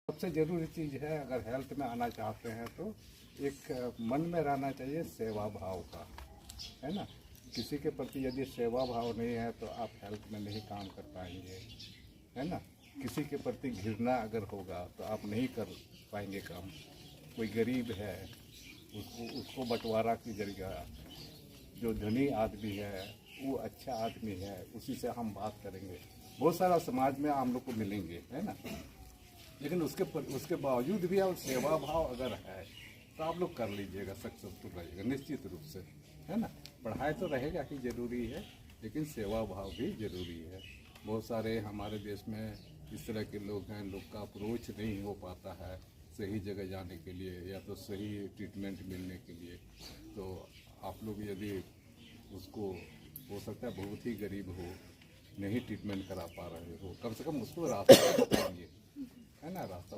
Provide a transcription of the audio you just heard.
सबसे ज़रूरी चीज़ है, अगर हेल्थ में आना चाहते हैं तो एक मन में रहना चाहिए सेवा भाव का, है ना। किसी के प्रति यदि सेवा भाव नहीं है तो आप हेल्थ में नहीं काम कर पाएंगे, है ना। किसी के प्रति घृणा अगर होगा तो आप नहीं कर पाएंगे काम। कोई गरीब है उसको बंटवारा की जरिए, जो धनी आदमी है वो अच्छा आदमी है उसी से हम बात करेंगे। बहुत सारा समाज में हम लोग को मिलेंगे, है ना। लेकिन उसके बावजूद भी अब सेवा भाव अगर है तो आप लोग कर लीजिएगा, सक्सेसफुल रहिएगा निश्चित रूप से, है ना। पढ़ाई तो रहेगा ही ज़रूरी है, लेकिन सेवा भाव भी ज़रूरी है। बहुत सारे हमारे देश में इस तरह के लोग हैं, लोग का अप्रोच नहीं हो पाता है सही जगह जाने के लिए या तो सही ट्रीटमेंट मिलने के लिए। तो आप लोग यदि उसको, हो सकता है बहुत ही गरीब हो, नहीं ट्रीटमेंट करा पा रहे हो, कम से कम उसको रास्ता बताइए, है ना, रास्ता